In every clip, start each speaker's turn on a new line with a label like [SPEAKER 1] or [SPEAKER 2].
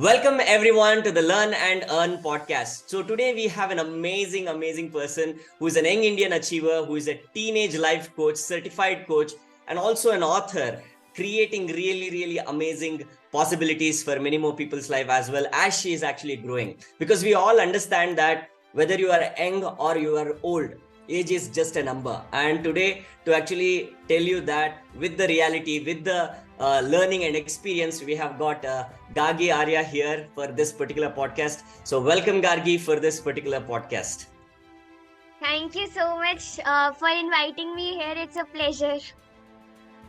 [SPEAKER 1] Welcome everyone to the Learn and Earn podcast. So today we have an amazing person who is an young Indian achiever, who is a teenage life coach, certified coach, and also an author, creating really amazing possibilities for many more people's life as well as she is actually growing. Because we all understand that whether you are young or you are old, age is just a number. And today, to actually tell you that with the reality, with the learning and experience, we have got Gargi Arya here for this particular podcast. So welcome Gargi for this particular podcast.
[SPEAKER 2] Thank you so much for inviting me here. It's a pleasure.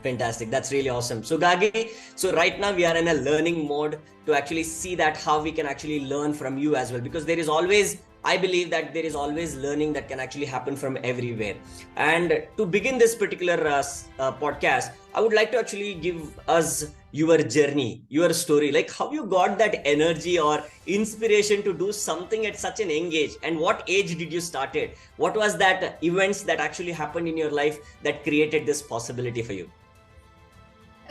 [SPEAKER 1] Fantastic. That's really awesome. So Gargi, so right now we are in a learning mode to actually see that how we can actually learn from you as well, because there is always, I believe that there is always learning that can actually happen from everywhere. And to begin this particular podcast, I would like to actually give us your journey, your story, like how you got that energy or inspiration to do something at such an young age, and what age did you start it? What was that events that actually happened in your life that created this possibility for you?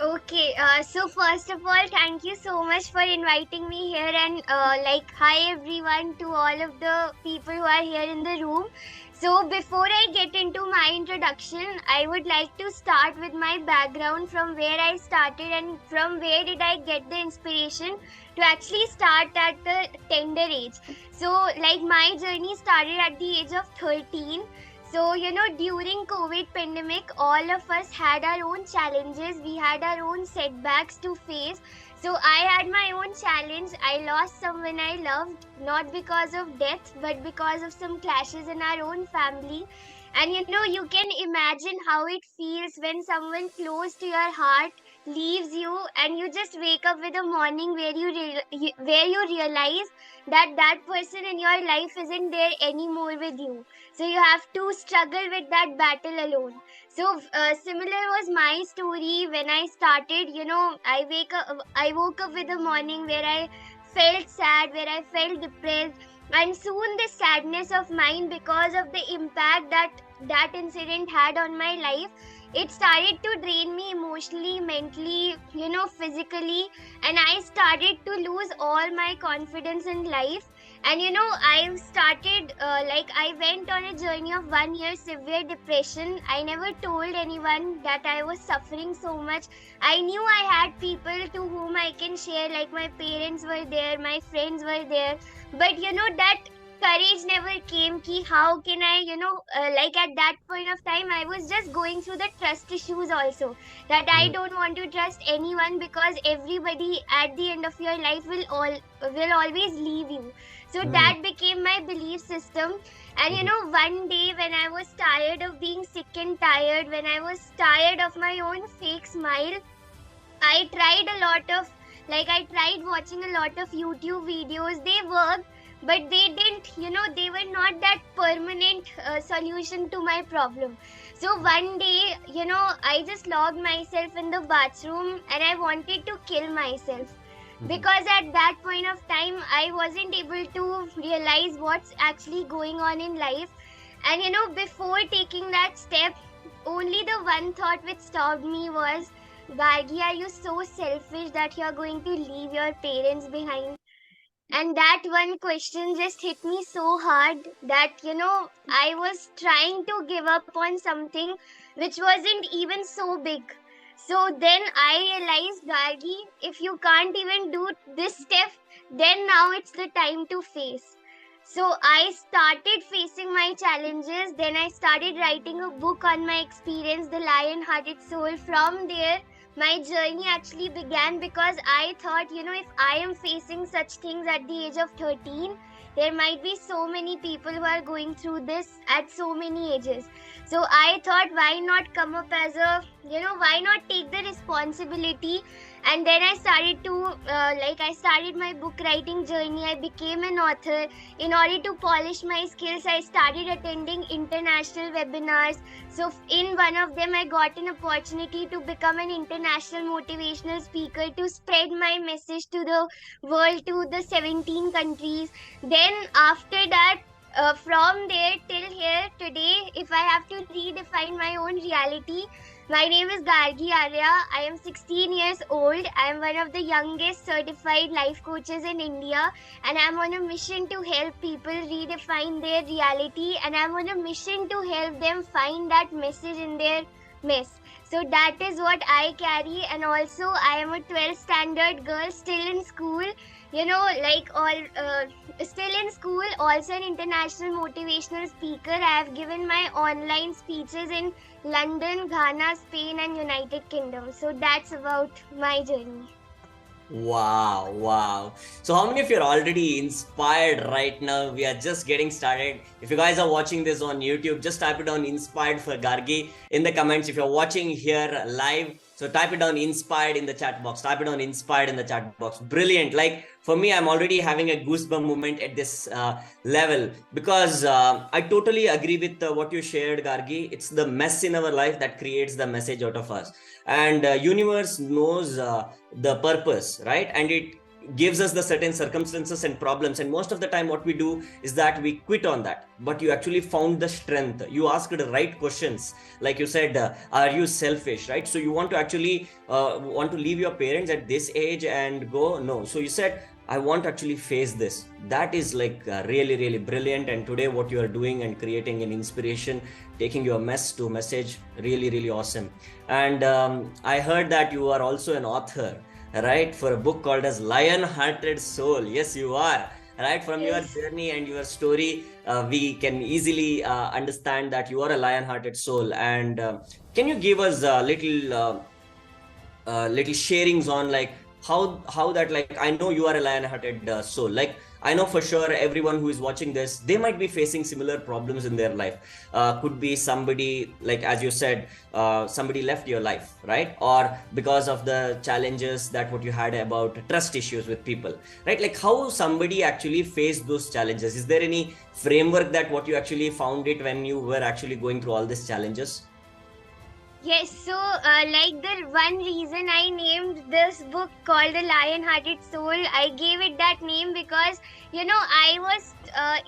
[SPEAKER 2] Okay, so first of all, thank you so much for inviting me here, and hi everyone to all of the people who are here in the room. So before I get into my introduction, I would like to start with my background, from where I started and from where did I get the inspiration to actually start at the tender age. So like my journey started at the age of 13. So, during COVID pandemic, all of us had our own challenges. We had our own setbacks to face. So, I had my own challenge. I lost someone I loved, not because of death, but because of some clashes in our own family. And, you can imagine how it feels when someone close to your heart leaves you, and you just wake up with a morning where you realize that that person in your life isn't there anymore with you. So you have to struggle with that battle alone. So similar was my story when I started. I woke up with a morning where I felt sad, where I felt depressed, and soon this sadness of mine, because of the impact that incident had on my life, it started to drain me emotionally, mentally, physically, and I started to lose all my confidence in life. And I started I went on a journey of 1 year severe depression. I never told anyone that I was suffering so much. I knew I had people to whom I can share, like my parents were there, my friends were there, but that courage never came. Ki how can I, at that point of time, I was just going through the trust issues also, that I don't want to trust anyone, because everybody at the end of your life will always leave you. So that became my belief system. And one day when I was tired of being sick and tired, when I was tired of my own fake smile, I tried I tried watching a lot of YouTube videos. They worked, but they didn't, they were not that permanent solution to my problem. So one day, I just locked myself in the bathroom and I wanted to kill myself. Because at that point of time, I wasn't able to realize what's actually going on in life. And before taking that step, only the one thought which stopped me was, Gargi, are you so selfish that you're going to leave your parents behind? And that one question just hit me so hard that, I was trying to give up on something which wasn't even so big. So then I realized, Gargi, if you can't even do this step, then now it's the time to face. So I started facing my challenges. Then I started writing a book on my experience, The Lion-Hearted Soul. From there, my journey actually began, because I thought, if I am facing such things at the age of 13, there might be so many people who are going through this at so many ages. So I thought, why not come up as why not take the responsibility? And then I started to, I started my book writing journey. I became an author. In order to polish my skills, I started attending international webinars. So in one of them, I got an opportunity to become an international motivational speaker, to spread my message to the world, to the 17 countries. Then after that, from there till here today, if I have to redefine my own reality, my name is Gargi Arya. I am 16 years old. I am one of the youngest certified life coaches in India, and I'm on a mission to help people redefine their reality, and I'm on a mission to help them find that message in their mess. So that is what I carry, and also I am a 12th standard girl still in school. Like all still in school, also an international motivational speaker. I have given my online speeches in London, Ghana, Spain, and United Kingdom. So that's about my journey.
[SPEAKER 1] Wow, wow. So, how many of you are already inspired right now? We are just getting started. If you guys are watching this on YouTube, just type it down inspired for Gargi in the comments. If you're watching here live, so type it down inspired in the chat box. Type it down inspired in the chat box. Brilliant. Like for me, I'm already having a goosebump moment at this level because I totally agree with what you shared, Gargi. It's the mess in our life that creates the message out of us. And universe knows the purpose, right? And it gives us the certain circumstances and problems, and most of the time what we do is that we quit on that. But you actually found the strength, you asked the right questions, like you said, are you selfish, right? So you want to actually want to leave your parents at this age and go, no. So you said, I want to actually face this. That is like really, really brilliant. And today what you are doing and creating an inspiration, taking your mess to message, really, really awesome. And I heard that you are also an author, right, for a book called as Lion Hearted Soul. Yes, you are. Right, from your
[SPEAKER 2] Yes.
[SPEAKER 1] journey and your story, we can easily understand that you are a lion-hearted soul. And can you give us a little sharings on like how that, like, I know you are a lion-hearted soul. Like I know for sure everyone who is watching this, they might be facing similar problems in their life. Could be somebody, like as you said, somebody left your life, right? Or because of the challenges that what you had about trust issues with people, right? Like how somebody actually faced those challenges. Is there any framework that what you actually found it when you were actually going through all these challenges?
[SPEAKER 2] Yes, so like the one reason I named this book called The Lion Hearted Soul, I gave it that name because I was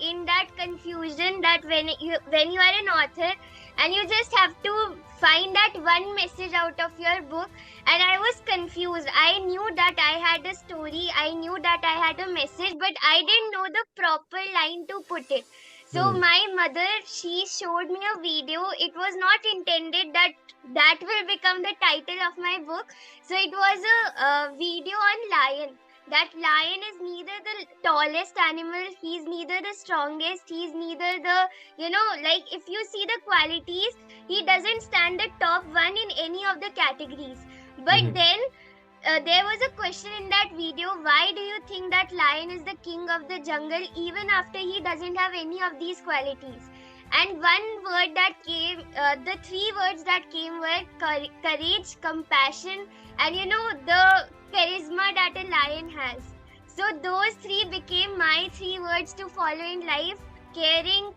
[SPEAKER 2] in that confusion that when you are an author and you just have to find that one message out of your book, and I was confused. I knew that I had a story, I knew that I had a message, but I didn't know the proper line to put it. So
[SPEAKER 1] Hmm.
[SPEAKER 2] my mother, she showed me a video. It was not intended that that will become the title of my book. So it was a video on lion. That lion is neither the tallest animal, he's neither the strongest, he's neither the, like if you see the qualities, he doesn't stand the top one in any of the categories. But
[SPEAKER 1] Hmm.
[SPEAKER 2] then there was a question in that video, why do you think that lion is the king of the jungle even after he doesn't have any of these qualities? And one word that came, the three words that came were courage, compassion, and the charisma that a lion has. So those three became my three words to follow in life: caring,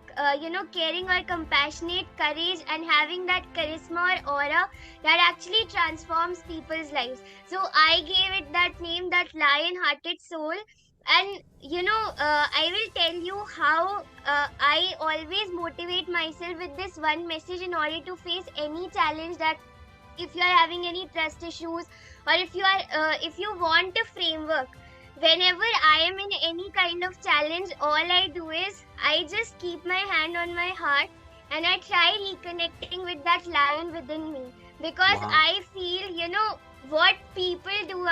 [SPEAKER 2] caring or compassionate, courage, and having that charisma or aura that actually transforms people's lives. So I gave it that name, that lion hearted soul. And I will tell you how I always motivate myself with this one message in order to face any challenge. That if you are having any trust issues, or if you want a framework, whenever I am in any kind of challenge, all I do is I just keep my hand on my heart and I try reconnecting with that lion within me, because
[SPEAKER 1] Wow.
[SPEAKER 2] I feel, what people do,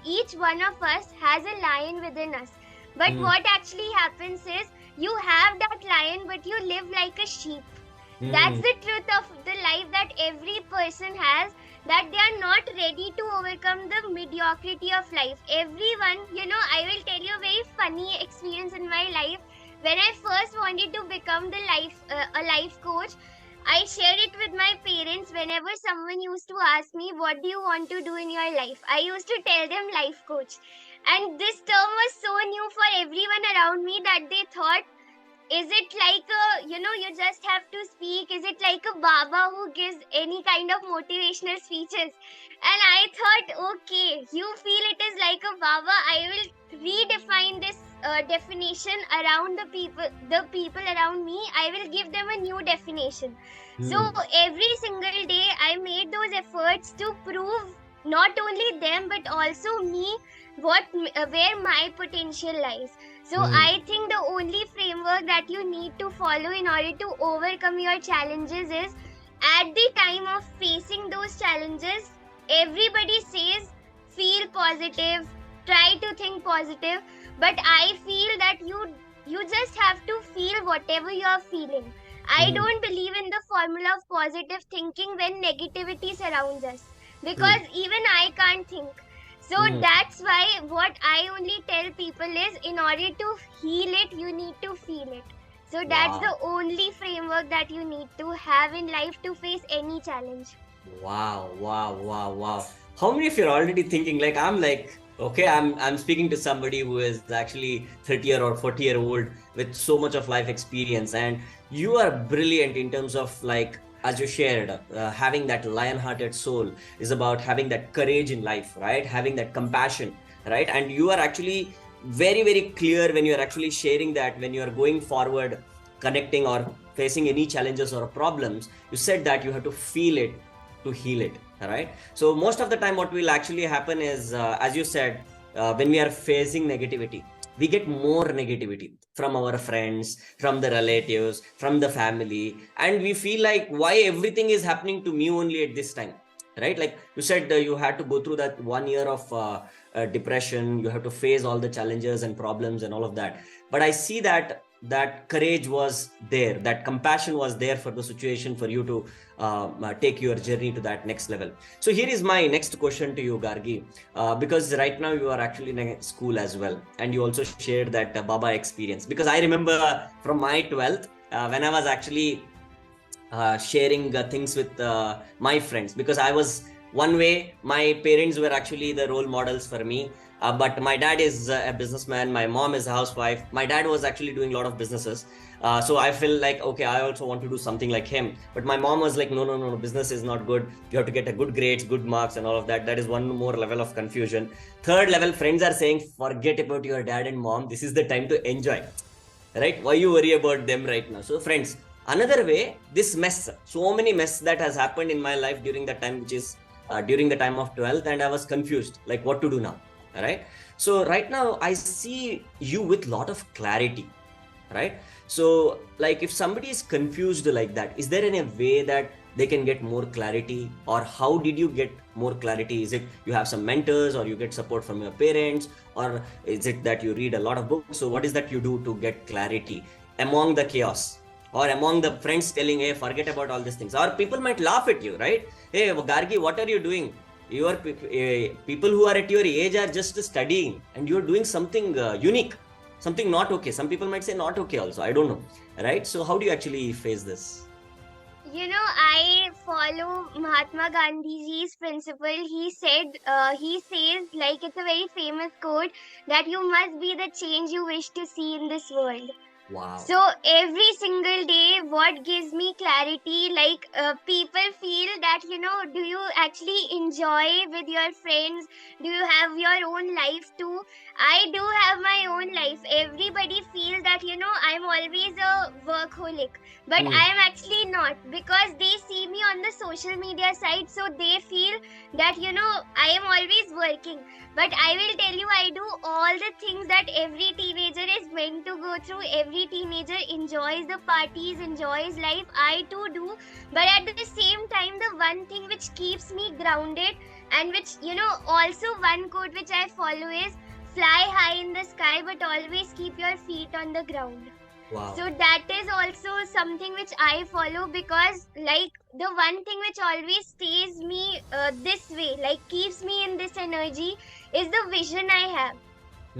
[SPEAKER 2] each one of us has a lion within us. But
[SPEAKER 1] Hmm.
[SPEAKER 2] what actually happens is, you have that lion but you live like a sheep. That's
[SPEAKER 1] Hmm.
[SPEAKER 2] the truth of the life that every person has, that they are not ready to overcome the mediocrity of life. Everyone, I will tell you a very funny experience in my life. When I first wanted to become a life coach, I shared it with my parents. Whenever someone used to ask me, what do you want to do in your life, I used to tell them life coach. And this term was so new for everyone around me that they thought, is it like you just have to speak? Is it like a Baba who gives any kind of motivational speeches? And I thought, okay, you feel it is like a Baba. I will redefine this definition around the people around me, I will give them a new definition. So every single day I made those efforts to prove not only them but also me where my potential lies. So I think the only framework that you need to follow in order to overcome your challenges is, at the time of facing those challenges, everybody says feel positive, try to think positive, but I feel that you just have to feel whatever you are feeling. I don't believe in the formula of positive thinking when negativity surrounds us, because even I can't think. So that's why what I only tell people is, in order to heal it, you need to feel it. So that's
[SPEAKER 1] Wow.
[SPEAKER 2] the only framework that you need to have in life to face any challenge.
[SPEAKER 1] Wow, wow, wow, wow. How many of you are already thinking like, okay, I'm speaking to somebody who is actually 30-year or 40-year-old with so much of life experience, and you are brilliant in terms of, like, as you shared, having that lion-hearted soul is about having that courage in life, right? Having that compassion, right? And you are actually very, very clear when you are actually sharing that when you are going forward, connecting or facing any challenges or problems, you said that you have to feel it to heal it, right? So most of the time what will actually happen is, as you said, when we are facing negativity, we get more negativity from our friends, from the relatives, from the family, and we feel like, why everything is happening to me only at this time, right? Like you said, you had to go through that 1 year of depression, you have to face all the challenges and problems and all of that, but I see that that courage was there, that compassion was there for the situation, for you to take your journey to that next level. So here is my next question to you, Gargi, because right now you are actually in a school as well, and you also shared that Baba experience, because I remember from my 12th, when I was actually sharing things with my friends, because I was one way, my parents were actually the role models for me, but my dad is a businessman, my mom is a housewife, my dad was actually doing a lot of businesses, so I feel like, okay, I also want to do something like him, but my mom was like, no, no, no, no, business is not good, you have to get a good grades, good marks and all of that. That is one more level of confusion. Third level, friends are saying, forget about your dad and mom, this is the time to enjoy, right? Why you worry about them right now? So friends, another way, this mess, so many mess that has happened in my life during the time, which is during the time of 12th, and I was confused like what to do now, right? So right now I see you with lot of clarity, right? So like, if somebody is confused like that, is there any way that they can get more clarity, or how did you get more clarity? Is it you have some mentors, or you get support from your parents, or is it that you read a lot of books? So what is that you do to get clarity among the chaos, or among the friends telling, hey, forget about all these things, or people might laugh at you, right? Hey, Gargi, what are you doing? Your people who are at your age are just studying, and you're doing something unique, something not okay. Some people might say not okay also, I don't know, right? So how do you actually face this?
[SPEAKER 2] I follow Mahatma Gandhiji's principle. He says, like, it's a very famous quote, that you must be the change you wish to see in this world.
[SPEAKER 1] Wow.
[SPEAKER 2] So every single day, what gives me clarity, like, people feel that, do you actually enjoy with your friends? Do you have your own life too? I do have my own life. Everybody feels that, I'm always a workaholic, but I am actually not, because they see me on the social media side, so they feel that, I am always working. But I will tell you, I do all the things that every teenager is meant to go through. Every teenager enjoys the parties, enjoys life. I too do. But at the same time, the one thing which keeps me grounded, and which, also one quote which I follow is, fly high in the sky, but always keep your feet on the ground.
[SPEAKER 1] Wow.
[SPEAKER 2] So that is also something which I follow, because, like, the one thing which always stays me this way, like, keeps me in this energy, is the vision I have,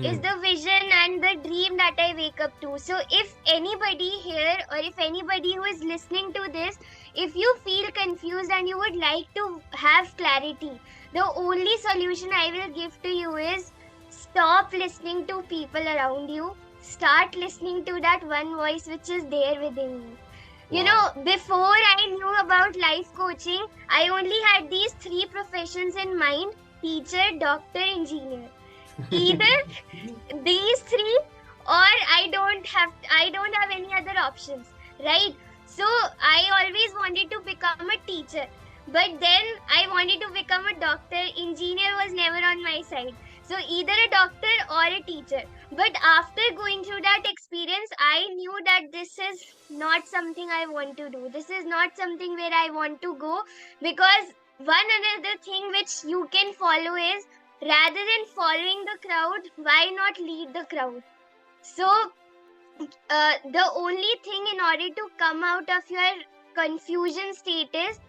[SPEAKER 2] is the vision and the dream that I wake up to. So if anybody here, or if anybody who is listening to this, if you feel confused and you would like to have clarity, the only solution I will give to you is, stop listening to people around you. Start listening to that one voice which is there within you. Before I knew about life coaching, I only had these three professions in mind: teacher, doctor, engineer. Either these three, or I don't have any other options, right? So I always wanted to become a teacher, but then I wanted to become a doctor. Engineer was never on my side, so either a doctor or a teacher. But after going through that experience, I knew that this is not something I want to do. This is not something where I want to go, because one another thing which you can follow is, rather than following the crowd, why not lead the crowd? So the only thing in order to come out of your confusion state is,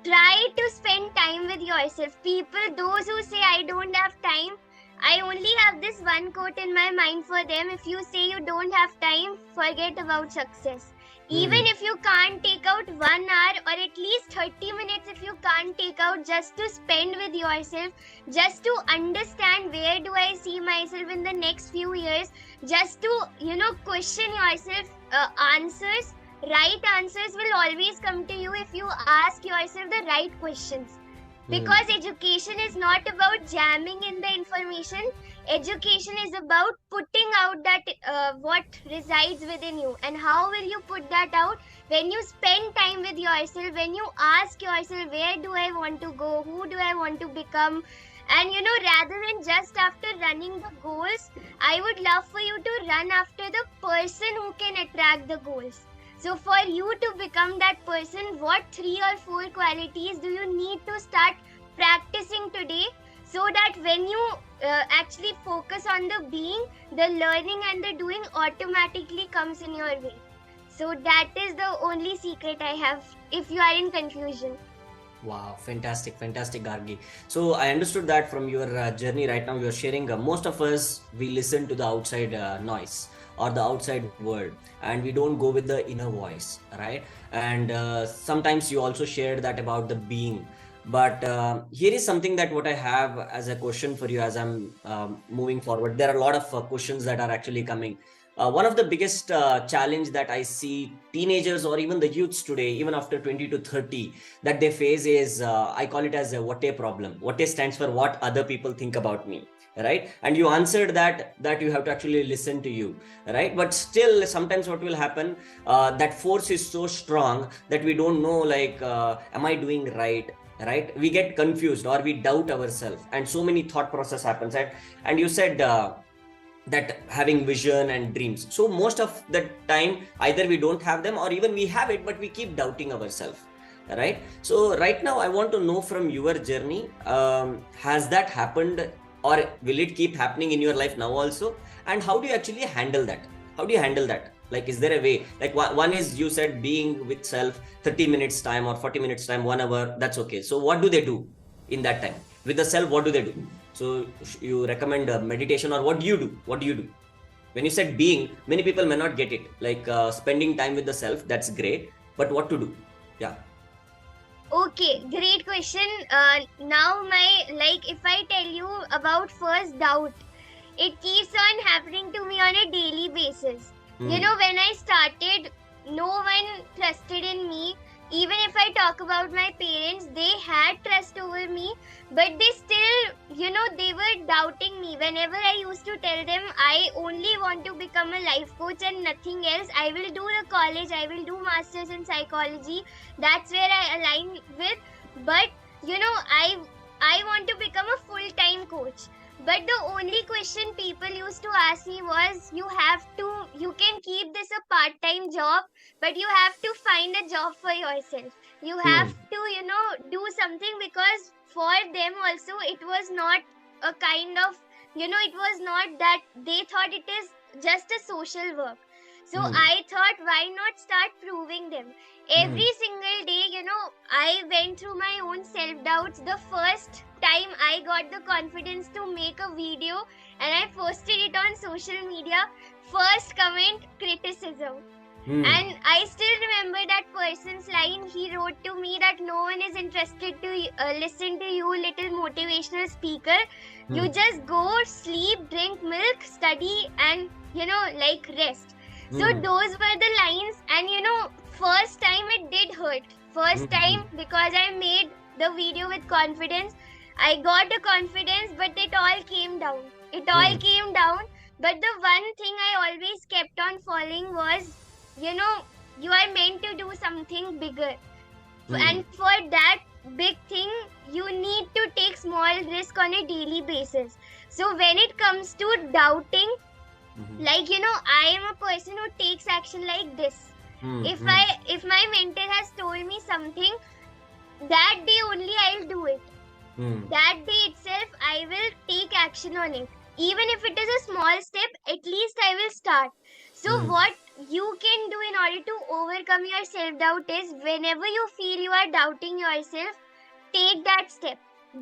[SPEAKER 2] try to spend time with yourself. People, those who say I don't have time, I only have this one quote in my mind for them: if you say you don't have time, forget about success. Even if you can't take out 1 hour or at least 30 minutes, if you can't take out just to spend with yourself, just to understand where do I see myself in the next few years, just to question yourself, answers, right answers will always come to you if you ask yourself the right questions. Because education is not about jamming in the information. Education is about putting out that what resides within you. And how will you put that out? When you spend time with yourself, when you ask yourself, where do I want to go, who do I want to become, and rather than just after running the goals, I would love for you to run after the person who can attract the goals. So for you to become that person, what 3 or 4 qualities do you need to start practicing today, so that when you actually focus on the being, the learning and the doing automatically comes in your way. So that is the only secret I have if you are in confusion.
[SPEAKER 1] Wow, fantastic, fantastic, Gargi. So I understood that from your journey right now. You're sharing, most of us, we listen to the outside noise or the outside world, and we don't go with the inner voice, right? And sometimes you also shared that about the being. But here is something that what I have as a question for you as I'm moving forward. There are a lot of questions that are actually coming. One of the biggest challenge that I see teenagers or even the youths today, even after 20 to 30, that they face is, I call it as a what a problem. What a stands for what other people think about me, right? And you answered that you have to actually listen to you, right? But still, sometimes what will happen, that force is so strong that we don't know, like, am I doing right? We get confused or we doubt ourselves, and so many thought process happens, right? And you said that having vision and dreams, so most of the time either we don't have them or even we have it but we keep doubting ourselves, right? So right now I want to know from your journey, has that happened or will it keep happening in your life now also? And how do you actually handle that? How do you handle that? Like, is there a way? Like, one is, you said, being with self, 30 minutes time or 40 minutes time, 1 hour, that's okay. So what do they do in that time with the self? What do they do? So you recommend meditation, or what do you do? What do you do? When you said being, many people may not get it. Like, spending time with the self, that's great, but what to do? Yeah.
[SPEAKER 2] Okay, great question. Now if I tell you about first doubt, it keeps on happening to me on a daily basis. When I started, no one trusted in me. Even if I talk about my parents, they had trust over me, but they still, they were doubting me. Whenever I used to tell them I only want to become a life coach and nothing else, I will do the college, I will do masters in psychology, that's where I align with. But, I want to become a full-time coach. But the only question people used to ask me was, you can keep this a part-time job, but you have to find a job for yourself. You have to, do something, because for them also it was not a kind of, it was not that they thought it is just a social work. So I thought, why not start proving them? Every single day, I went through my own self-doubts. The first time I got the confidence to make a video and I posted it on social media, first comment, criticism. And I still remember that person's line. He wrote to me that no one is interested to listen to you, little motivational speaker. You just go, sleep, drink milk, study, and, rest. So those were the lines, and first time it did hurt. First time, because I made the video with confidence, I got the confidence, but it all came down. It all came down. But the one thing I always kept on following was, you know, you are meant to do something bigger.
[SPEAKER 1] Hmm.
[SPEAKER 2] And for that big thing, you need to take small risk on a daily basis. So when it comes to doubting,
[SPEAKER 1] Hmm.
[SPEAKER 2] like, I am a person who takes action like this.
[SPEAKER 1] Hmm.
[SPEAKER 2] If
[SPEAKER 1] Hmm.
[SPEAKER 2] I if my mentor has told me something, that day only I'll do it.
[SPEAKER 1] Hmm.
[SPEAKER 2] That day itself I will take action on it. Even if it is a small step, at least I will start. So
[SPEAKER 1] Hmm.
[SPEAKER 2] what you can do in order to overcome your self doubt is, whenever you feel you are doubting yourself, take that step.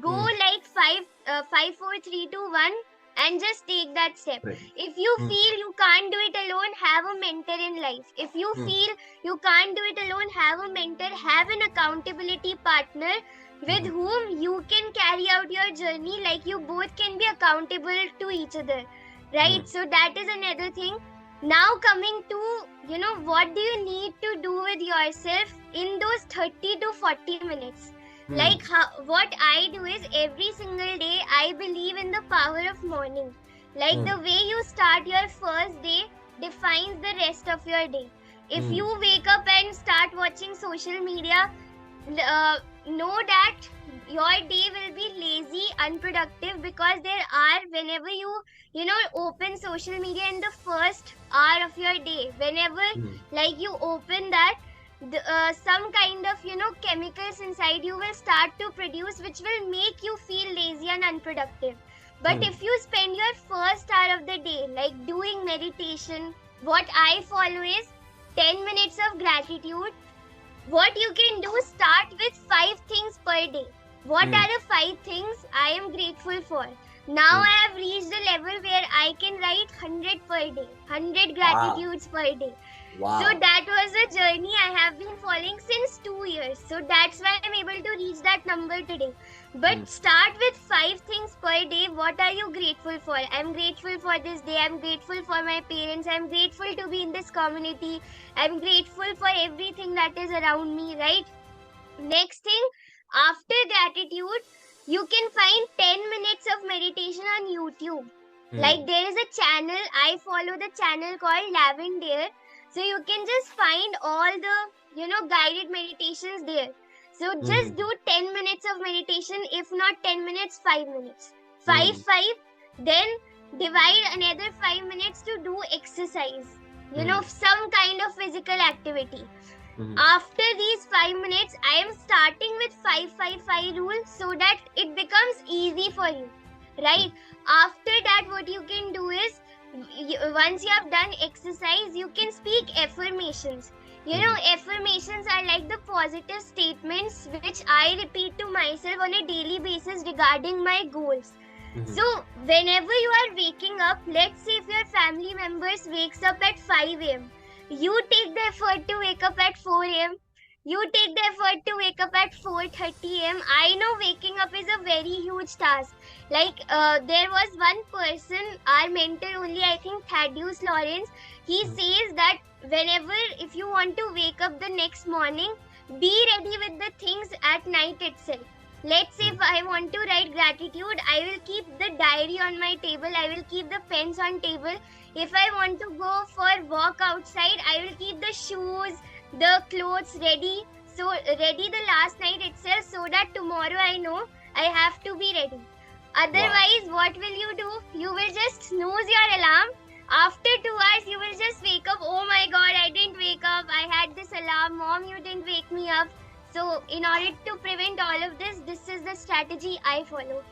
[SPEAKER 2] Go
[SPEAKER 1] Hmm.
[SPEAKER 2] like 5, 4, 3, 2, 1, and just take that step.
[SPEAKER 1] Right.
[SPEAKER 2] If you
[SPEAKER 1] Hmm.
[SPEAKER 2] feel you can't do it alone, have a mentor in life. If you
[SPEAKER 1] Hmm.
[SPEAKER 2] feel you can't do it alone, have a mentor, have an accountability partner with
[SPEAKER 1] Hmm.
[SPEAKER 2] whom you can carry out your journey. Like, you both can be accountable to each other,
[SPEAKER 1] Hmm.
[SPEAKER 2] right? So that is another thing. Now coming to, what do you need to do with yourself in those 30 to 40 minutes?
[SPEAKER 1] Hmm.
[SPEAKER 2] Like, what I do is, every single day I believe in the power of morning. Like,
[SPEAKER 1] Hmm.
[SPEAKER 2] the way you start your first day defines the rest of your day. If
[SPEAKER 1] Hmm.
[SPEAKER 2] you wake up and start watching social media, know that your day will be lazy, unproductive, because there are, whenever you open social media in the first hour of your day, whenever
[SPEAKER 1] Hmm.
[SPEAKER 2] like you open that, some kind of chemicals inside you will start to produce, which will make you feel lazy and unproductive. But
[SPEAKER 1] Hmm.
[SPEAKER 2] if you spend your first hour of the day like doing meditation, what I follow is 10 minutes of gratitude. What you can do, start with 5 things per day. What
[SPEAKER 1] Hmm.
[SPEAKER 2] are the 5 things I am grateful for? Now
[SPEAKER 1] Hmm.
[SPEAKER 2] I have reached a level where I can write 100 per day, 100
[SPEAKER 1] Wow.
[SPEAKER 2] gratitudes per day. So
[SPEAKER 1] Wow.
[SPEAKER 2] that was a journey I have been following since 2 years. So that's why I'm able to reach that number today.
[SPEAKER 1] Hmm.
[SPEAKER 2] But start with 5 things per day. What are you grateful for? I'm grateful for this day. I'm grateful for my parents. I'm grateful to be in this community. I'm grateful for everything that is around me, right? Next thing, after gratitude, you can find 10 minutes of meditation on YouTube.
[SPEAKER 1] Hmm.
[SPEAKER 2] Like, there is a channel, I follow the channel called Lavender. So you can just find all the, guided meditations there. So
[SPEAKER 1] Hmm.
[SPEAKER 2] just do 10 minutes of meditation, if not 10 minutes, 5 minutes. 5,
[SPEAKER 1] Hmm.
[SPEAKER 2] 5, then divide another 5 minutes to do exercise,
[SPEAKER 1] Hmm.
[SPEAKER 2] some kind of physical activity.
[SPEAKER 1] Hmm.
[SPEAKER 2] After these 5 minutes, I am starting with 5-5-5 rule, so that it becomes easy for you,
[SPEAKER 1] Hmm.
[SPEAKER 2] right? After that, what you can do is, once you have done exercise, you can speak affirmations.
[SPEAKER 1] Hmm.
[SPEAKER 2] Affirmations are like the positive statements which I repeat to myself on a daily basis regarding my goals.
[SPEAKER 1] Hmm.
[SPEAKER 2] So whenever you are waking up, let's say if your family members wakes up at 5 a.m., you take the effort to wake up at 4 a.m. You take the effort to wake up at 4:30 a.m. I know waking up is a very huge task. Like, there was one person, our mentor only, I think Thaddeus Lawrence. He
[SPEAKER 1] Hmm.
[SPEAKER 2] says that whenever, if you want to wake up the next morning, be ready with the things at night itself. Let's say
[SPEAKER 1] Hmm.
[SPEAKER 2] if I want to write gratitude, I will keep the diary on my table. I will keep the pens on table. If I want to go for walk outside, I will keep the shoes, the clothes ready. So ready the last night itself, so that tomorrow I know I have to be ready.
[SPEAKER 1] Wow.
[SPEAKER 2] Otherwise, what will you do? You will just snooze your alarm. After 2 hours, you will just wake up. Oh my god, I didn't wake up. I had this alarm. Mom, you didn't wake me up. So, in order to prevent all of this, this is the strategy I follow.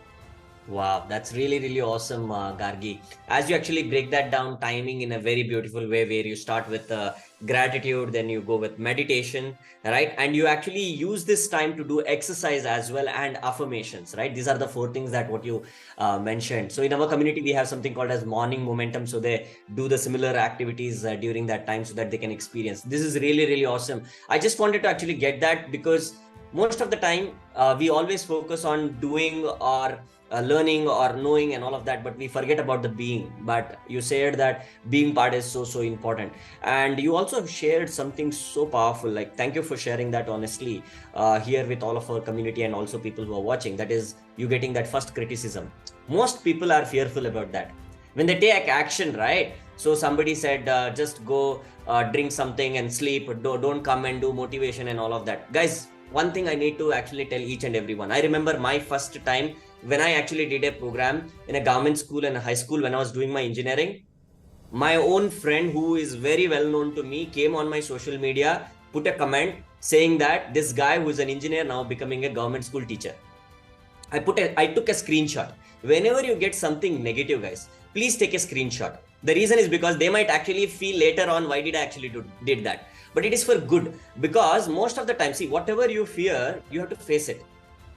[SPEAKER 1] Wow, that's really, really awesome, Gargi. As you actually break that down, timing in a very beautiful way, where you start with gratitude, then you go with meditation, right? And you actually use this time to do exercise as well and affirmations, right? These are the four things that what you mentioned. So in our community, we have something called as morning momentum. So they do the similar activities during that time so that they can experience. This is really, really awesome. I just wanted to actually get that because most of the time we always focus on doing or learning or knowing and all of that, but we forget about the being. But you said that being part is so important, and you also have shared something so powerful. Like, thank you for sharing that honestly here with all of our community and also people who are watching. That is, you getting that first criticism. Most people are fearful about that. when they take action, right? So somebody said, just go drink something and sleep. Don't come and do motivation and all of that. Guys, one thing I need to actually tell each and everyone. I remember my first time when I actually did a program in a government school and a high school when I was doing my engineering. My own friend who is very well known to me came on my social media, put a comment saying that this guy who is an engineer now becoming a government school teacher. I took a screenshot. Whenever you get something negative, guys, please take a screenshot. The reason is because they might actually feel later on, why did I actually did that? But it is for good, because most of the time, see, whatever you fear, you have to face it.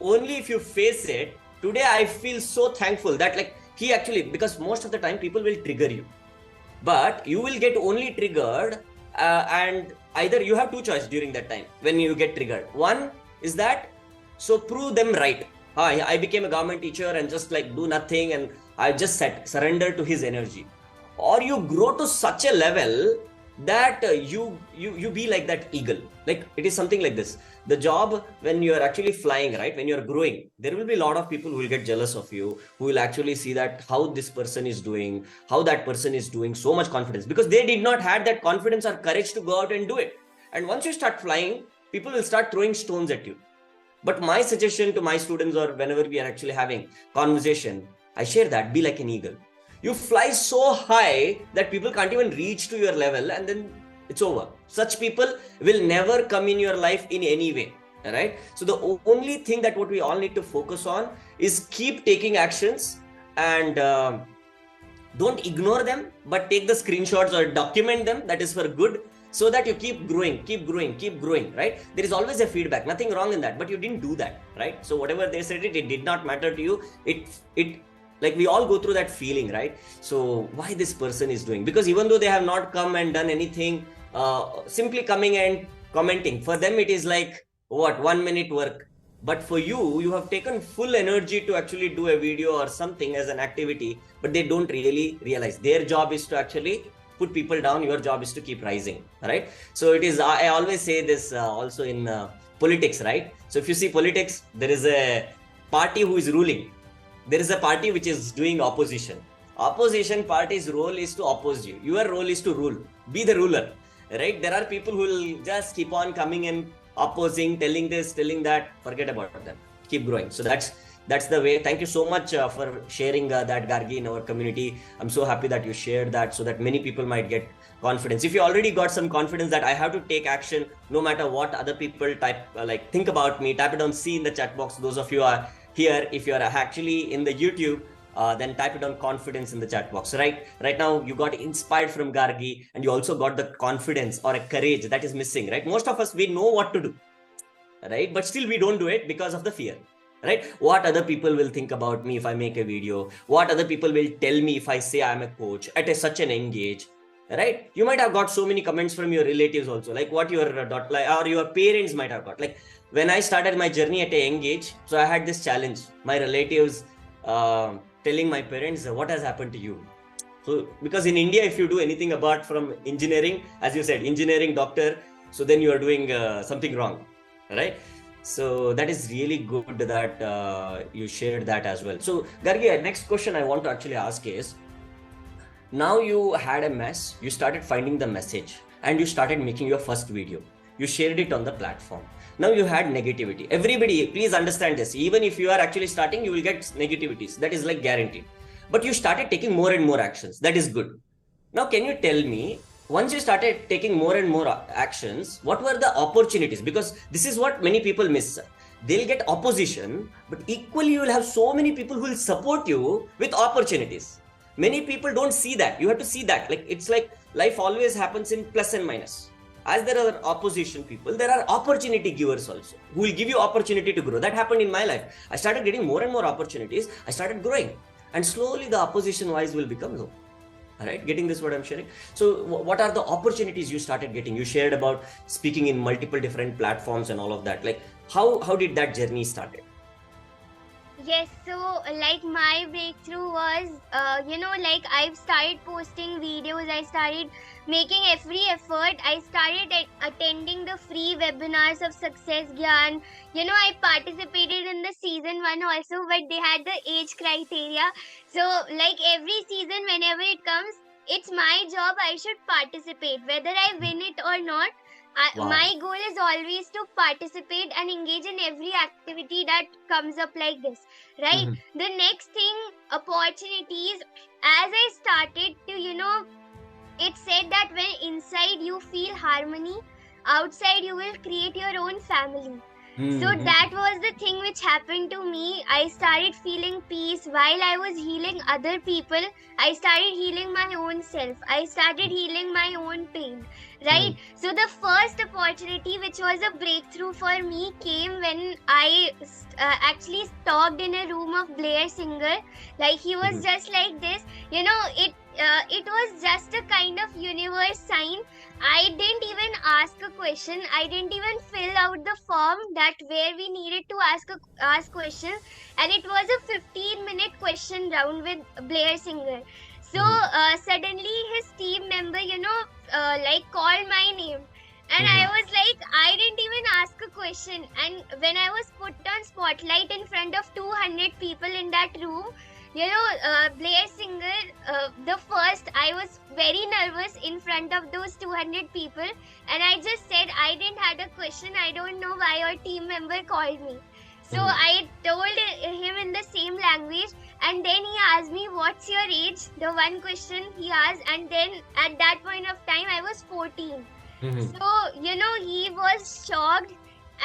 [SPEAKER 1] Only if you face it, today I feel so thankful that like he actually, because most of the time people will trigger you, but you will get only triggered and either you have two choices during that time when you get triggered. One is that, so prove them right. I became a government teacher and just like do nothing and I just surrender to his energy. Or you grow to such a level that you be like that eagle. Like it is something like this. The job, when you are actually flying, right, when you are growing, there will be a lot of people who will get jealous of you, who will actually see that how this person is doing, how that person is doing, so much confidence, because they did not have that confidence or courage to go out and do it. And once you start flying, people will start throwing stones at you. But my suggestion to my students, or whenever we are actually having conversation, I share that, be like an eagle. You fly so high that people can't even reach to your level, and then it's over. Such people will never come in your life in any way, right? So the only thing that what we all need to focus on is keep taking actions, and don't ignore them, but take the screenshots or document them. That is for good, so that you keep growing, right? There is always a feedback, nothing wrong in that, but you didn't do that, right? So whatever they said, it did not matter to you. It like we all go through that feeling, right? So why this person is doing, because even though they have not come and done anything, simply coming and commenting, for them it is like what, 1 minute work. But for you, you have taken full energy to actually do a video or something as an activity, but they don't really realize their job is to actually put people down. Your job is to keep rising, right? So it is, I always say this also in politics, right? So if you see politics, there is a party who is ruling, there is a party which is doing opposition. Opposition party's role is to oppose you. Your role is to rule. Be the ruler, right? There are people who will just keep on coming and opposing, telling this, telling that. Forget about them. Keep growing. So that's the way. Thank you so much for sharing that, Gargi, in our community. I'm so happy that you shared that, so that many people might get confidence. If you already got some confidence that I have to take action no matter what other people type, think about me, type it down, see in the chat box. Those of you are here, if you are actually in the YouTube, then type it down, confidence, in the chat box. Right now you got inspired from Gargi, and you also got the confidence or a courage that is missing, right? Most of us, we know what to do, right? But still we don't do it because of the fear, right? What other people will think about me if I make a video? What other people will tell me if I say I'm a coach at such an young age, right? You might have got so many comments from your relatives also, like what your or your parents might have got. Like when I started my journey at a young age, so I had this challenge, my relatives telling my parents, what has happened to you? So because in India, if you do anything apart from engineering, as you said, engineering, doctor, so then you are doing something wrong, right? So that is really good that you shared that as well. So Gargi, next question I want to actually ask is, now you had a mess, you started finding the message, and you started making your first video. You shared it on the platform. Now you had negativity. Everybody, please understand this. Even if you are actually starting, you will get negativities. That is like guaranteed. But you started taking more and more actions. That is good. Now, can you tell me, once you started taking more and more actions, what were the opportunities? Because this is what many people miss. They'll get opposition, but equally you will have so many people who will support you with opportunities. Many people don't see that. You have to see that. Like it's like life always happens in plus and minus. As there are opposition people, there are opportunity givers also who will give you opportunity to grow. That happened in my life. I started getting more and more opportunities. I started growing, and slowly the opposition voice will become low. All right, getting this what I'm sharing. So what are the opportunities you started getting? You shared about speaking in multiple different platforms and all of that. Like how did that journey started?
[SPEAKER 2] Yes, so like my breakthrough was, like I've started posting videos, I started making every effort, I started attending the free webinars of Success Gyan. I participated in the season one also, but they had the age criteria. So, like every season, whenever it comes, it's my job, I should participate, whether I win it or not.
[SPEAKER 1] Wow.
[SPEAKER 2] My goal is always to participate and engage in every activity that comes up like this, right?
[SPEAKER 1] Mhm.
[SPEAKER 2] The next thing, opportunities. As I started to, it said that when inside you feel harmony, outside you will create your own family. So that
[SPEAKER 1] Mhm.
[SPEAKER 2] was the thing which happened to me. I started feeling peace while I was healing other people. I started healing my own self. I started healing my own pain. Right?
[SPEAKER 1] Mhm.
[SPEAKER 2] So the first opportunity, which was a breakthrough for me, came when I actually talked in a room of Blair Singer. Like he was
[SPEAKER 1] Mhm.
[SPEAKER 2] just like this. It was just a kind of universe sign. I didn't even ask a question. I didn't even fill out the form that where we needed to ask questions, and it was a 15-minute question round with Blair Singer. So
[SPEAKER 1] Mhm.
[SPEAKER 2] suddenly his team member, like called my name, and I
[SPEAKER 1] Mhm.
[SPEAKER 2] was like, I didn't even ask a question. And when I was put on spotlight in front of 200 people in that room, Blair Singer, the first, I was very nervous in front of those 200 people, and I just said, I didn't had a question. I don't know why your team member called me. So
[SPEAKER 1] Mhm.
[SPEAKER 2] I told him in the same language, and then he asked me, what's your age? The one question he asked, and then at that point of time, I was 14.
[SPEAKER 1] Mhm.
[SPEAKER 2] So, he was shocked.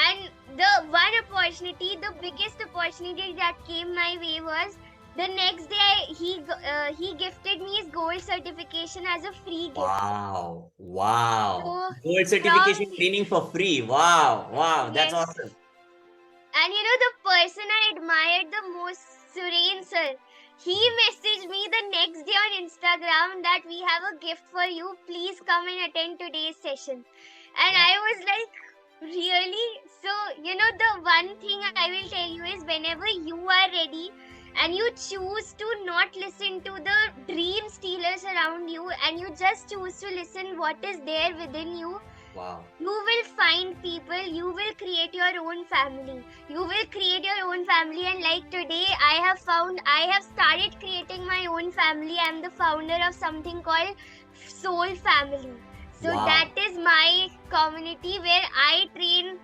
[SPEAKER 2] And the one opportunity, the biggest opportunity that came my way was the next day he gifted me his gold certification as a free gift.
[SPEAKER 1] Wow. Wow.
[SPEAKER 2] So
[SPEAKER 1] Gold
[SPEAKER 2] from
[SPEAKER 1] certification training for free. Wow. Wow. That's
[SPEAKER 2] yes,
[SPEAKER 1] awesome.
[SPEAKER 2] and the person I admired the most, Suren sir, he messaged me the next day on Instagram that we have a gift for you. Please come and attend today's session. And
[SPEAKER 1] Wow.
[SPEAKER 2] I was like, really? So, the one thing I will tell you is whenever you are ready and you choose to not listen to the dream stealers around you, and you just choose to listen what is there within you,
[SPEAKER 1] Wow.
[SPEAKER 2] you will find people, you will create your own family. You will create your own family, and like today, I have started creating my own family. I'm the founder of something called Soul Family. So that
[SPEAKER 1] Wow.
[SPEAKER 2] is my community where I train,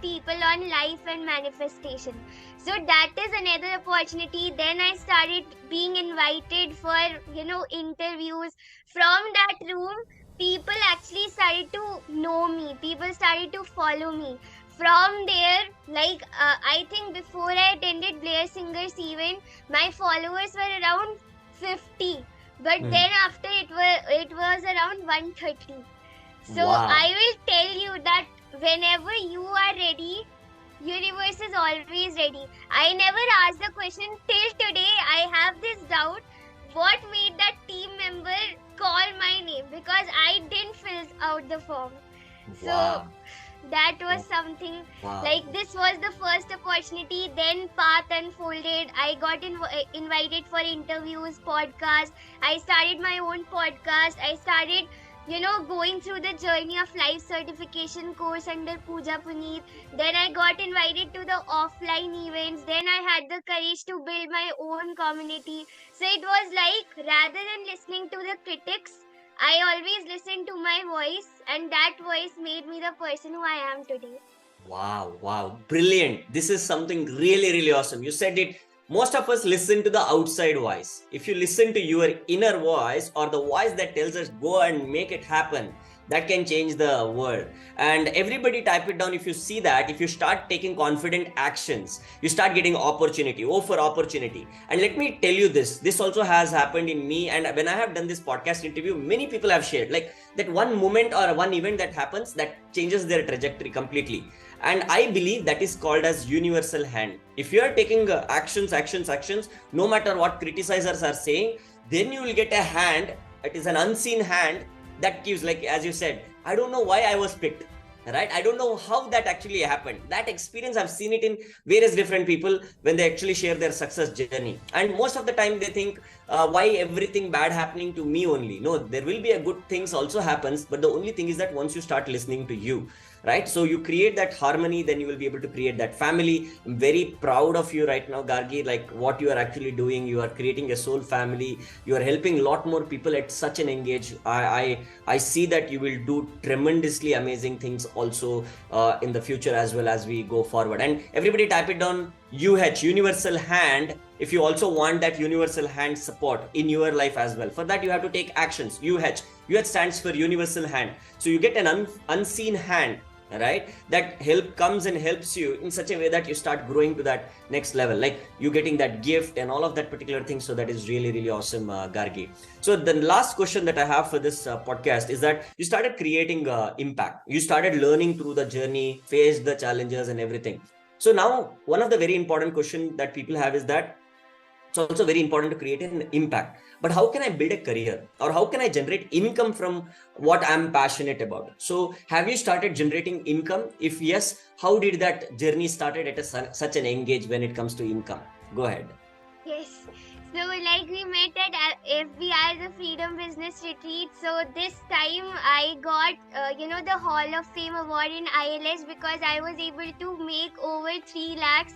[SPEAKER 2] people on life and manifestation. So that is another opportunity. Then I started being invited for, interviews. From that room, people actually started to know me, people started to follow me. From there, like I think before I attended Blair Singer's event, my followers were around 50, but
[SPEAKER 1] Mhm.
[SPEAKER 2] then after it was around 130. So I
[SPEAKER 1] Wow.
[SPEAKER 2] will tell you that whenever you are ready, universe is always ready. I never asked the question till today. I have this doubt, what made that team member call my name, because I didn't fill out the form. So
[SPEAKER 1] Wow.
[SPEAKER 2] that was something.
[SPEAKER 1] Wow.
[SPEAKER 2] Like this was the first opportunity, then path unfolded. I got invited for interviews, podcast. I started my own podcast. I started going through the journey of life certification course under Pooja Puneet. Then I got invited to the offline events. Then I had the courage to build my own community. So it was like, rather than listening to the critics, I always listened to my voice, and that voice made me the person who I am today.
[SPEAKER 1] Wow, wow, brilliant. This is something really, really awesome. You said it. Most of us listen to the outside voice. If you listen to your inner voice or the voice that tells us go and make it happen, that can change the world. And everybody type it down. If you see that, if you start taking confident actions, you start getting opportunity, for opportunity. And let me tell you this also has happened in me. And when I have done this podcast interview, many people have shared like that one moment or one event that happens that changes their trajectory completely. And I believe that is called as universal hand. If you are taking actions, no matter what criticizers are saying, then you will get a hand. It is an unseen hand that gives, like as you said, I don't know why I was picked. right? I don't know how that actually happened. That experience, I've seen it in various different people when they actually share their success journey, and most of the time they think, why everything bad happening to me only? No, there will be a good things also happens, but the only thing is that once you start listening to you, right? So you create that harmony, then you will be able to create that family. I'm very proud of you right now, Gargi, like what you are actually doing. You are creating a soul family. You are helping a lot more people at such an engage. I see that you will do tremendously amazing things also in the future as well as we go forward. And everybody type it down, universal hand, if you also want that universal hand support in your life as well. For that you have to take actions. UH stands for universal hand. So you get an unseen hand, right? That help comes and helps you in such a way that you start growing to that next level, like you getting that gift and all of that particular thing. So that is really, really awesome, Gargi. So the last question that I have for this podcast is that you started creating impact. You started learning through the journey, faced the challenges and everything. So now one of the very important question that people have is that it's also very important to create an impact, but how can I build a career, or how can I generate income from what I'm passionate about? So have you started generating income? If yes, how did that journey started at such an engage when it comes to income? Go ahead.
[SPEAKER 2] Yes. So, like, we met at FBR, the Freedom Business Retreat. So, this time I got, the Hall of Fame award in ILS because I was able to make over 3 lakhs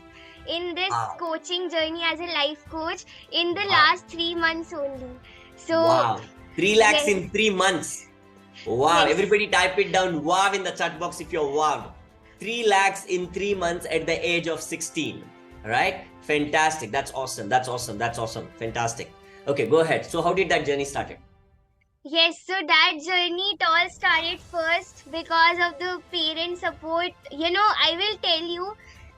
[SPEAKER 2] in this
[SPEAKER 1] Wow.
[SPEAKER 2] coaching journey as a life coach in the
[SPEAKER 1] Wow.
[SPEAKER 2] last 3 months only. So,
[SPEAKER 1] Wow. 3 lakhs
[SPEAKER 2] yes,
[SPEAKER 1] in 3 months. Wow.
[SPEAKER 2] yes.
[SPEAKER 1] Everybody type it down. Wow in the chat box if you're wowed. 3 lakhs in 3 months at the age of 16. Right? Fantastic. That's awesome. That's awesome. That's awesome. Fantastic. Okay, go ahead. So how did that journey started?
[SPEAKER 2] Yes, so that journey it all started first because of the parent support. I will tell you,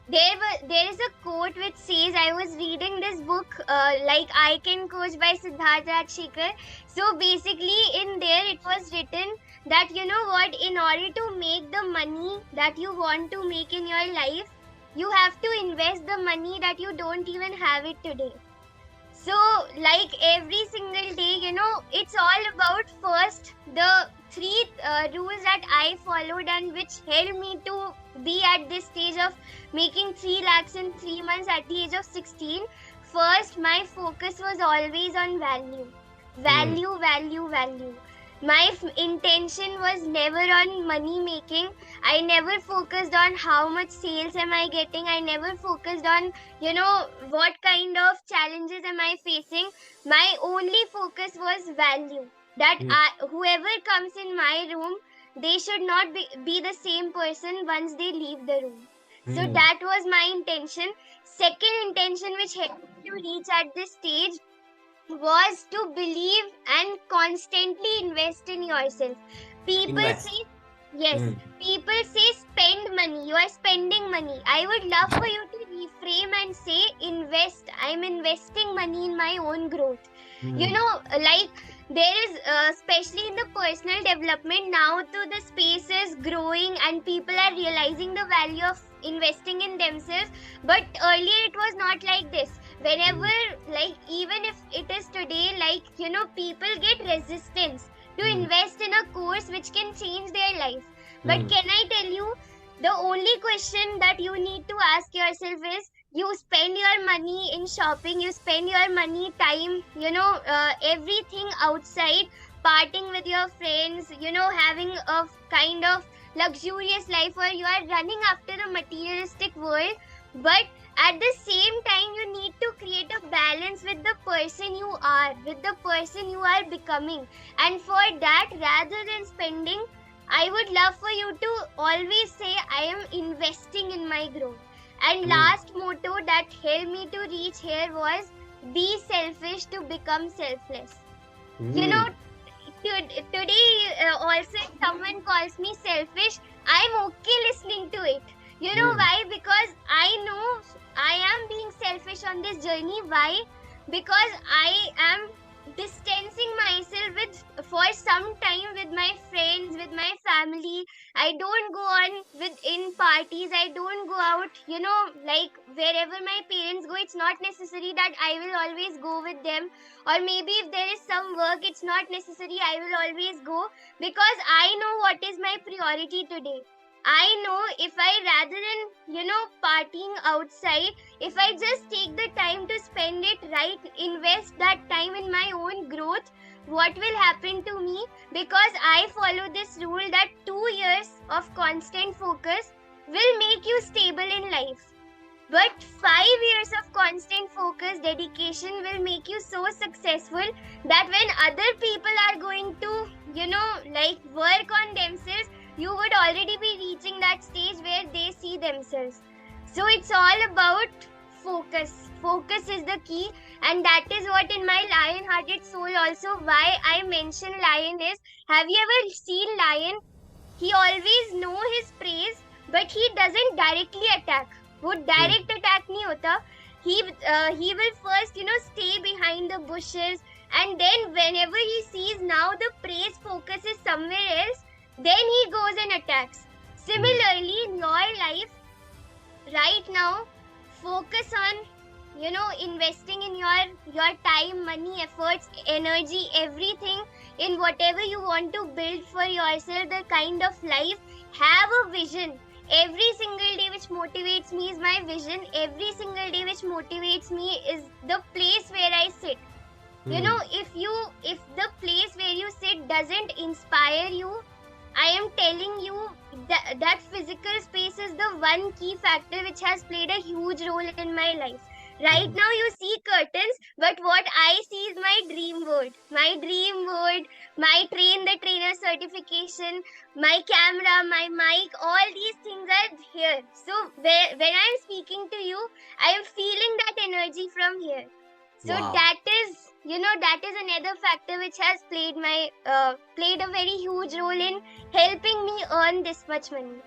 [SPEAKER 2] there is a quote which says, I was reading this book, like I Can Coach by Siddharth Rajshekar. So basically in there it was written that, you know what, in order to make the money that you want to make in your life, you have to invest the money that you don't even have it today. So, like every single day, it's all about first the three rules that I followed and which helped me to be at this stage of making 3 lakhs in 3 months at the age of 16. First, my focus was always on value. Value, value, value. My intention was never on money making. I never focused on how much sales am I getting. I never focused on, what kind of challenges am I facing. My only focus was value. That whoever comes in my room, they should not be the same person once they leave the room. So that was my intention. Second intention which helped me to reach at this stage was to believe and constantly invest in yourself. People
[SPEAKER 1] Invest.
[SPEAKER 2] say, yes, people say spend money, you are spending money. I would love for you to reframe and say invest. I'm investing money in my own growth. Like there is, especially in the personal development, now to the space is growing and people are realizing the value of investing in themselves. But earlier it was not like this. Whenever, like, even if it is today, like, people get resistance to invest in a course which can change their life. But can I tell you, the only question that you need to ask yourself is, you spend your money in shopping, you spend your money, time, everything outside, partying with your friends, having a kind of luxurious life, or you are running after the materialistic world. But at the same time, you need to create a balance with the person you are, with the person you are becoming. And for that, rather than spending, I would love for you to always say, I am investing in my growth. And last motto that helped me to reach here was, be selfish to become selfless. Today also if someone calls me selfish, I'm okay listening to it. You know why? Because I know I am being selfish on this journey. Why? Because I am distancing myself with for some time with my friends, with my family. I don't go on with in parties. I don't go out, like wherever my parents go. It's not necessary that I will always go with them. Or maybe if there is some work, it's not necessary I will always go, because I know what is my priority today. I know if I, rather than, partying outside, if I just take the time to spend it right, invest that time in my own growth, what will happen to me? Because I follow this rule that 2 years of constant focus will make you stable in life. But 5 years of constant focus, dedication will make you so successful that when other people are going to, work on themselves, you would already be reaching that stage where they see themselves. So it's all about focus. Focus is the key, and that is what in my lion-hearted soul also why I mention lion is, have you ever seen lion? He always know his praise, but he doesn't directly attack. वो direct attack नहीं होता. He will first stay behind the bushes, and then whenever he sees now the prey's focus is somewhere else, then he goes and attacks. Similarly, in your life right now, focus on investing in your time, money, efforts, energy, everything in whatever you want to build for yourself, the kind of life. Have a vision. Every single day which motivates me is my vision. Every single day which motivates me is the place where I sit. If the place where you sit doesn't inspire you, I am telling you that physical space is the one key factor which has played a huge role in my life. Right now you see curtains, but what I see is my dream board. My dream board, my train the trainer certification, my camera, my mic, all these things are here. So when I am speaking to you, I am feeling that energy from here. So
[SPEAKER 1] Wow.
[SPEAKER 2] that is another factor which has played a very huge role in helping me earn this much money.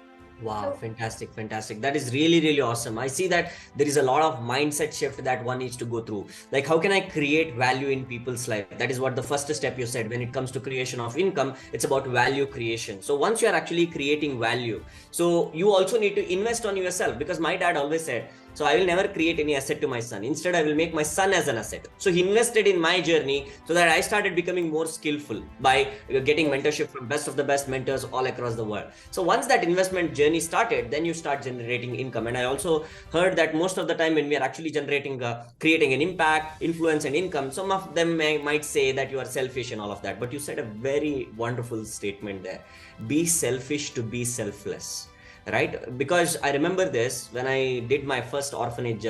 [SPEAKER 1] Wow, fantastic. That is really, really awesome. I see that there is a lot of mindset shift that one needs to go through. Like, how can I create value in people's life? That is what the first step you said. When it comes to creation of income, it's about value creation. So once you are actually creating value, so you also need to invest on yourself, because my dad always said, so I will never create any asset to my son. Instead, I will make my son as an asset. So he invested in my journey so that I started becoming more skillful by getting mentorship from best of the best mentors all across the world. So once that investment journey started, then you start generating income. And I also heard that most of the time when we are actually creating an impact, influence and income, some of them might say that you are selfish and all of that. But you said a very wonderful statement there. Be selfish to be selfless. Right? Because I remember this when I did my first orphanage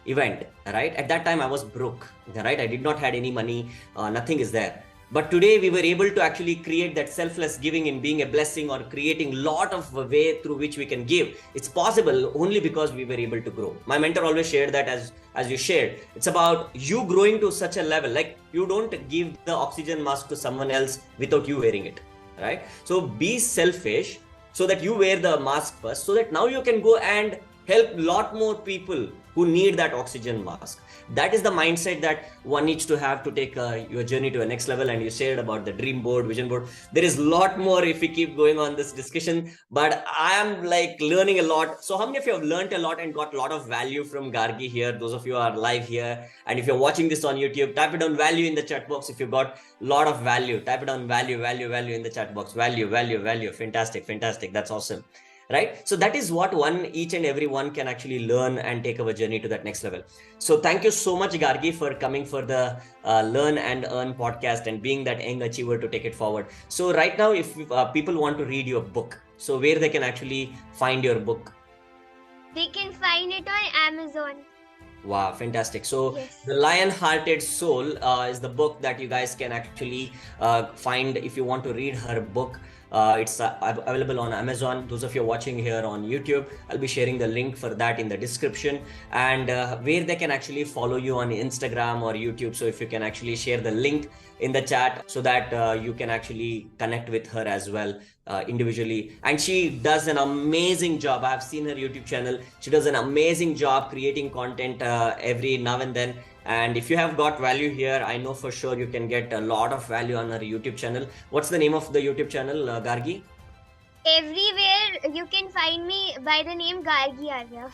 [SPEAKER 1] event, right? At that time I was broke, right? I did not had any money, nothing is there. But today we were able to actually create that selfless giving in being a blessing, or creating lot of way through which we can give. It's possible only because we were able to grow. My mentor always shared that as you shared, it's about you growing to such a level, like you don't give the oxygen mask to someone else without you wearing it, right? So be selfish, so that you wear the mask first, so that now you can go and help a lot more people who need that oxygen mask. That is the mindset that one needs to have to take your journey to a next level. And you shared about the dream board, vision board. There is a lot more if we keep going on this discussion, but I am like learning a lot. So how many of you have learned a lot and got a lot of value from Gargi here? Those of you who are live here, and if you're watching this on YouTube, type it down value in the chat box. If you got a lot of value, type it down value in the chat box. Value. Fantastic. That's awesome. Right? So that is what each and every one can actually learn and take our journey to that next level. So thank you so much, Gargi, for coming for the Learn and Earn podcast and being that young achiever to take it forward. So right now, if people want to read your book, so where they can actually find your book?
[SPEAKER 2] They can find it on Amazon.
[SPEAKER 1] Wow, fantastic. So
[SPEAKER 2] Yes.
[SPEAKER 1] The Lion-Hearted Soul is the book that you guys can actually find if you want to read her book. It's available on Amazon. Those of you watching here on YouTube, I'll be sharing the link for that in the description, and where they can actually follow you on Instagram or YouTube. So if you can actually share the link in the chat, so that you can actually connect with her as well individually. And she does an amazing job. I've seen her YouTube channel. She does an amazing job creating content every now and then. And if you have got value here, I know for sure you can get a lot of value on her YouTube channel. What's the name of the YouTube channel, Gargi?
[SPEAKER 2] Everywhere you can find me by the name Gargi Arya.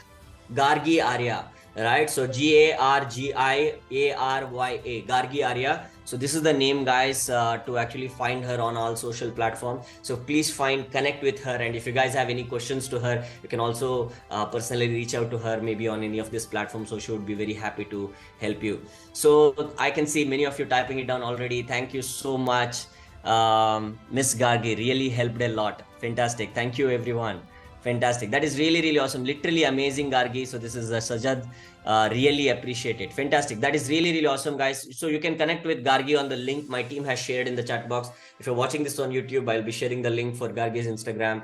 [SPEAKER 1] Gargi Arya, right? So Gargiarya, Gargi Arya. So this is the name, guys, to actually find her on all social platforms. So please connect with her, and if you guys have any questions to her, you can also personally reach out to her, maybe on any of this platform. So she would be very happy to help you. So I can see many of you typing it down already. Thank you so much, Miss Gargi. Really helped a lot. Fantastic. Thank you, everyone. Fantastic. That is really, really awesome. Literally amazing, Gargi. So this is Sajad. Really appreciate it. Fantastic. That is really, really awesome, guys. So you can connect with Gargi on the link my team has shared in the chat box. If you're watching this on YouTube, I'll be sharing the link for Gargi's Instagram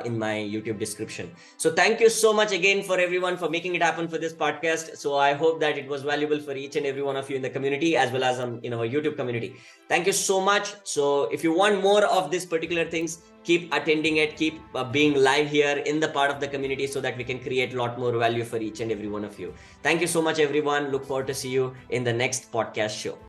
[SPEAKER 1] in my YouTube description. So thank you so much again for everyone for making it happen for this podcast. So I hope that it was valuable for each and every one of you in the community, as well as in our YouTube community. Thank you so much. So if you want more of these particular things, keep attending it, keep being live here in the part of the community, so that we can create a lot more value for each and every one of you. Thank you so much, everyone. Look forward to see you in the next podcast show.